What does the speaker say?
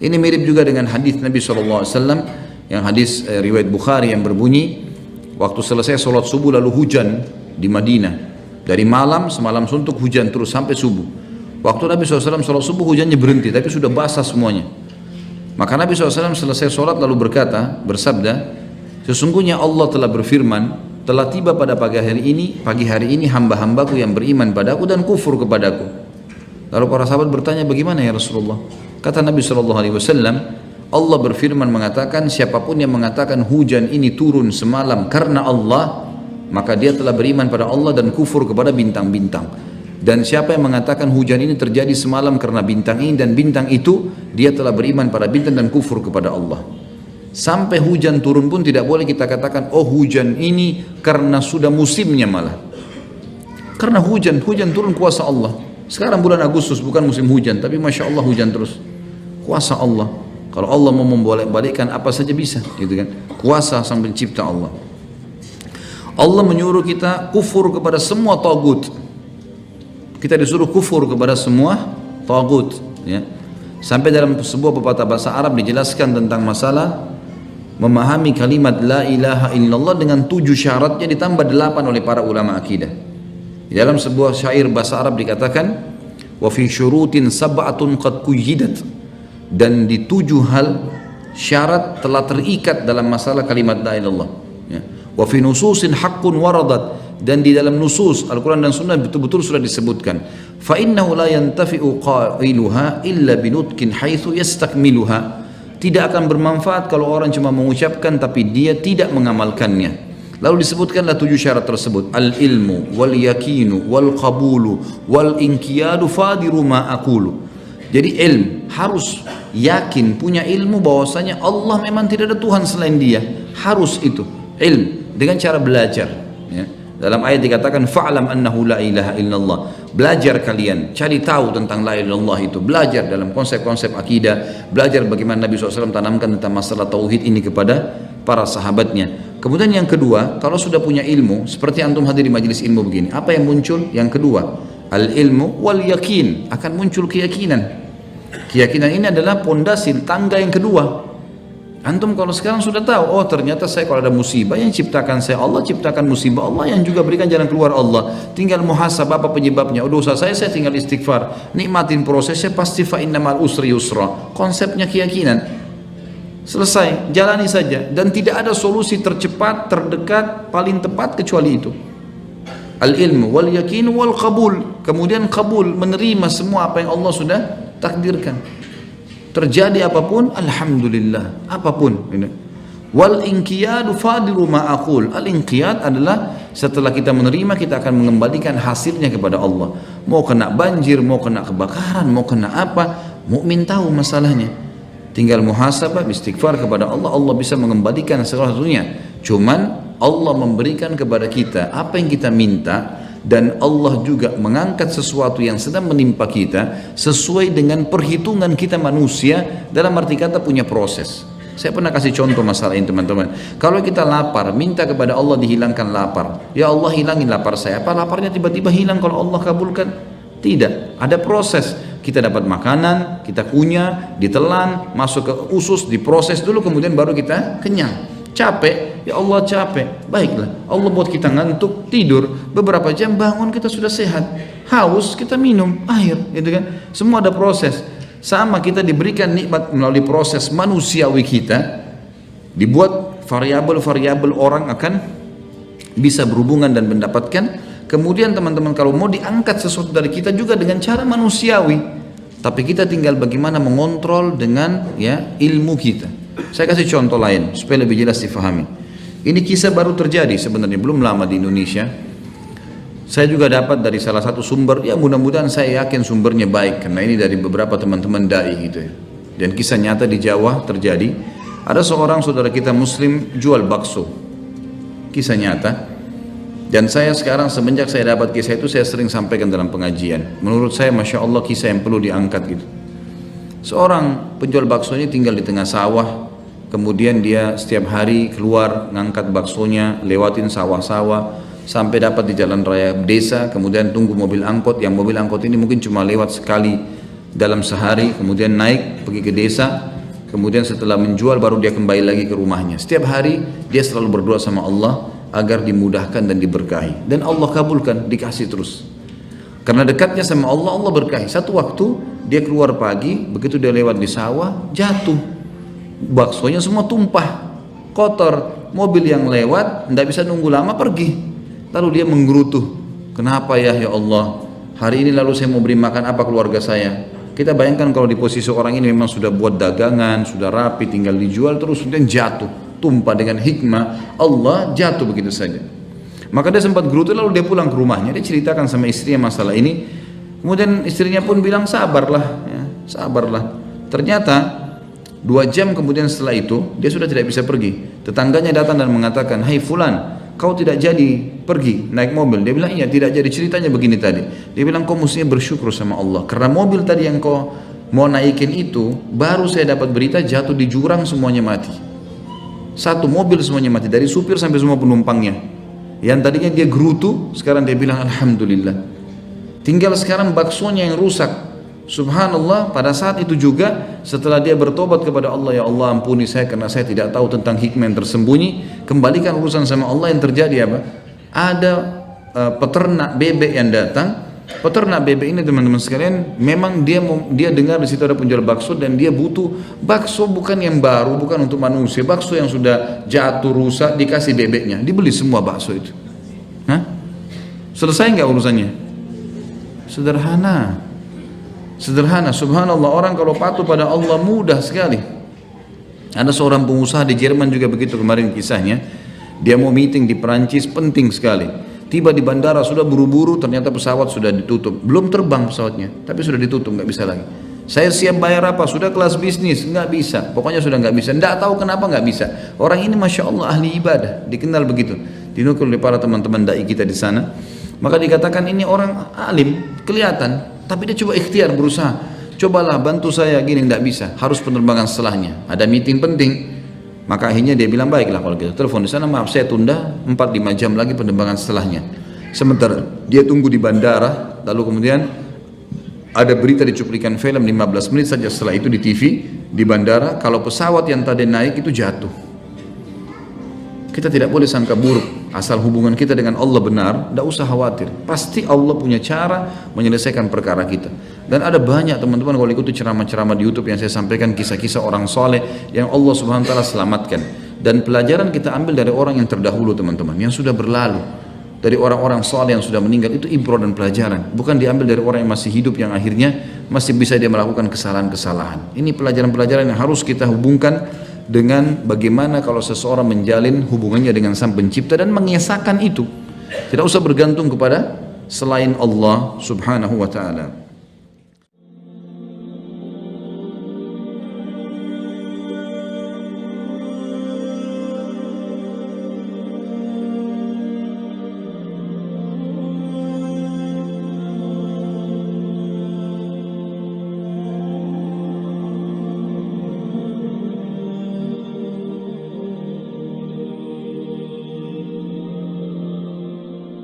Ini mirip juga dengan hadis Nabi SAW yang hadis riwayat Bukhari yang berbunyi, waktu selesai sholat subuh lalu hujan di Madinah. Dari malam, semalam suntuk hujan terus sampai subuh. Waktu Nabi SAW sholat subuh hujannya berhenti, tapi sudah basah semuanya. Maka Nabi SAW selesai sholat lalu bersabda, sesungguhnya Allah telah berfirman, telah tiba pada pagi hari ini hamba-hambaku yang beriman padaku dan kufur kepadaku. Lalu para sahabat bertanya, bagaimana ya Rasulullah? Kata Nabi SAW, Allah berfirman mengatakan, siapapun yang mengatakan hujan ini turun semalam karena Allah, maka dia telah beriman pada Allah dan kufur kepada bintang-bintang. Dan siapa yang mengatakan hujan ini terjadi semalam karena bintang ini dan bintang itu, dia telah beriman pada bintang dan kufur kepada Allah. Sampai hujan turun pun tidak boleh kita katakan, oh hujan ini karena sudah musimnya malah. Karena hujan turun kuasa Allah. Sekarang bulan Agustus bukan musim hujan, tapi Masya Allah hujan terus. Kuasa Allah. Kalau Allah mau membolak-balikkan apa saja bisa, gitu kan? Kuasa sang pencipta Allah. Allah menyuruh kita kufur kepada semua tagut. Kita disuruh kufur kepada semua tagut, ya. Sampai dalam sebuah pepatah bahasa Arab dijelaskan tentang masalah memahami kalimat la ilaha illallah dengan 7 syaratnya ditambah 8 oleh para ulama akidah. Di dalam sebuah syair bahasa Arab dikatakan, wa fi syurutin sab'atun qad quyyidat, dan di 7 hal syarat telah terikat dalam masalah kalimat la ilaha illallah, ya. Wa fi nususin haqqun waradat, dan di dalam nusus Al-Quran dan Sunnah betul-betul sudah disebutkan, fa innahu la yantafi'u qailuha illa binutkin haitsu yastakmiluha, tidak akan bermanfaat kalau orang cuma mengucapkan tapi dia tidak mengamalkannya. Lalu disebutkanlah 7 syarat tersebut, al-ilmu wal yakinu wal qabulu wal inqiyadu fadiru ma aqulu. Jadi ilmu, harus yakin, punya ilmu bahwasanya Allah memang tidak ada Tuhan selain dia. Harus itu, ilmu, dengan cara belajar, ya. Dalam ayat dikatakan fa'lam annahu la ilaha illallah. Belajar kalian, cari tahu tentang la ilaha illallah itu. Belajar dalam konsep-konsep akidah, belajar bagaimana Nabi SAW tanamkan tentang masalah tauhid ini kepada para sahabatnya. Kemudian yang kedua, kalau sudah punya ilmu, seperti antum hadir di majelis ilmu begini, apa yang muncul? Yang kedua, al-ilmu wal yakin, akan muncul keyakinan. Keyakinan ini adalah pondasi tangga yang kedua. Antum kalau sekarang sudah tahu, oh ternyata saya kalau ada musibah yang ciptakan saya Allah, ciptakan musibah Allah, yang juga berikan jalan keluar Allah. Tinggal muhasabah apa penyebabnya. Oh dosa saya tinggal istighfar. Nikmatin prosesnya, pasti fa innamal usri yusra. Konsepnya keyakinan. Selesai, jalani saja. Dan tidak ada solusi tercepat, terdekat, paling tepat kecuali itu. Al-ilmu wal yakin wal qabul. Kemudian qabul, menerima semua apa yang Allah sudah takdirkan. Terjadi apapun, alhamdulillah, apapun. Wal inqiyadu fadilu ma aqul. Al inqiyad adalah setelah kita menerima, kita akan mengembalikan hasilnya kepada Allah. Mau kena banjir, mau kena kebakaran, mau kena apa, mukmin tahu masalahnya. Tinggal muhasabah, istighfar kepada Allah, Allah bisa mengembalikan segala sesuatunya. Cuman Allah memberikan kepada kita apa yang kita minta, dan Allah juga mengangkat sesuatu yang sedang menimpa kita sesuai dengan perhitungan kita manusia, dalam arti kata punya proses. Saya pernah kasih contoh masalah ini teman-teman. Kalau kita lapar, minta kepada Allah dihilangkan lapar, ya Allah hilangin lapar saya, apa laparnya tiba-tiba hilang kalau Allah kabulkan? Tidak, ada proses. Kita dapat makanan, kita kunyah, ditelan, masuk ke usus, diproses dulu, kemudian baru kita kenyang. Capek, ya Allah capek, baiklah Allah buat kita ngantuk, tidur beberapa jam, bangun kita sudah sehat. Haus, kita minum air, gitu kan. Semua ada proses. Sama kita diberikan nikmat melalui proses manusiawi kita, dibuat variabel-variabel orang akan bisa berhubungan dan mendapatkan. Kemudian teman-teman kalau mau diangkat sesuatu dari kita juga dengan cara manusiawi, tapi kita tinggal bagaimana mengontrol dengan ya ilmu kita. Saya kasih contoh lain supaya lebih jelas difahami. Ini kisah baru terjadi sebenarnya, belum lama di Indonesia. Saya juga dapat dari salah satu sumber, ya mudah-mudahan saya yakin sumbernya baik, karena ini dari beberapa teman-teman dai gitu ya. Dan kisah nyata di Jawa terjadi. Ada seorang saudara kita muslim jual bakso. Kisah nyata. Dan saya sekarang semenjak saya dapat kisah itu, saya sering sampaikan dalam pengajian. Menurut saya Masya Allah kisah yang perlu diangkat gitu. Seorang penjual bakso ini tinggal di tengah sawah. Kemudian dia setiap hari keluar ngangkat baksonya, lewatin sawah-sawah sampai dapat di jalan raya desa, kemudian tunggu mobil angkot. Yang mobil angkot ini mungkin cuma lewat sekali dalam sehari, kemudian naik pergi ke desa, kemudian setelah menjual baru dia kembali lagi ke rumahnya. Setiap hari dia selalu berdoa sama Allah agar dimudahkan dan diberkahi, dan Allah kabulkan, dikasih terus. Karena dekatnya sama Allah, Allah berkahi. Satu waktu dia keluar pagi, begitu dia lewat di sawah, jatuh, baksonya semua tumpah, kotor. Mobil yang lewat tidak bisa nunggu lama, pergi. Lalu dia menggerutu, kenapa ya Allah, hari ini lalu saya mau beri makan apa keluarga saya. Kita bayangkan kalau di posisi orang ini memang sudah buat dagangan, sudah rapi, tinggal dijual, terus kemudian jatuh, tumpah. Dengan hikmah Allah jatuh begitu saja. Maka dia sempat gerutu, lalu dia pulang ke rumahnya, dia ceritakan sama istrinya masalah ini. Kemudian istrinya pun bilang sabarlah, ya, sabarlah. Ternyata 2 jam kemudian setelah itu dia sudah tidak bisa pergi. Tetangganya datang dan mengatakan, hai fulan, kau tidak jadi pergi naik mobil. Dia bilang iya, tidak jadi. Ceritanya begini tadi, dia bilang kau mestinya bersyukur sama Allah, karena mobil tadi yang kau mau naikin itu, baru saya dapat berita jatuh di jurang, semuanya mati. Satu mobil semuanya mati, dari supir sampai semua penumpangnya. Yang tadinya dia gerutu, sekarang dia bilang alhamdulillah. Tinggal sekarang baksonya yang rusak. Subhanallah, pada saat itu juga setelah dia bertobat kepada Allah, ya Allah ampuni saya karena saya tidak tahu tentang hikmah yang tersembunyi, kembalikan urusan sama Allah. Yang terjadi apa? Ada peternak bebek yang datang. Peternak bebek ini teman-teman sekalian, memang dia dengar di situ ada penjual bakso dan dia butuh bakso bukan yang baru, bukan untuk manusia, bakso yang sudah jatuh rusak, dikasih bebeknya, dibeli semua bakso itu. Hah? Selesai nggak urusannya? Sederhana. Sederhana, subhanallah, orang kalau patuh pada Allah mudah sekali. Ada seorang pengusaha di Jerman juga begitu kemarin kisahnya. Dia mau meeting di Perancis, penting sekali. Tiba di bandara sudah buru-buru, ternyata pesawat sudah ditutup. Belum terbang pesawatnya, tapi sudah ditutup, nggak bisa lagi. Saya siap bayar apa? Sudah kelas bisnis, nggak bisa. Pokoknya sudah nggak bisa. Nggak tahu kenapa nggak bisa. Orang ini masya Allah ahli ibadah, dikenal begitu. Dinukil oleh para teman-teman dai kita di sana. Maka dikatakan ini orang alim, kelihatan. Tapi dia coba ikhtiar, berusaha. Cobalah bantu saya gini, tidak bisa. Harus penerbangan setelahnya. Ada meeting penting. Maka akhirnya dia bilang baiklah kalau gitu. Telepon di sana, maaf saya tunda 4-5 jam lagi penerbangan setelahnya. Sementara dia tunggu di bandara, lalu kemudian ada berita di cuplikan film 15 menit saja setelah itu di TV di bandara, kalau pesawat yang tadi naik itu jatuh. Kita tidak boleh sangka buruk, asal hubungan kita dengan Allah benar, tidak usah khawatir. Pasti Allah punya cara menyelesaikan perkara kita. Dan ada banyak teman-teman kalau ikuti ceramah-ceramah di YouTube yang saya sampaikan, kisah-kisah orang soleh yang Allah Subhanahu Wa Taala selamatkan. Dan pelajaran kita ambil dari orang yang terdahulu teman-teman, yang sudah berlalu, dari orang-orang soleh yang sudah meninggal, itu ibrah dan pelajaran. Bukan diambil dari orang yang masih hidup yang akhirnya masih bisa dia melakukan kesalahan-kesalahan. Ini pelajaran-pelajaran yang harus kita hubungkan dengan bagaimana kalau seseorang menjalin hubungannya dengan Sang Pencipta dan mengesahkan itu. Tidak usah bergantung kepada selain Allah Subhanahu wa taala.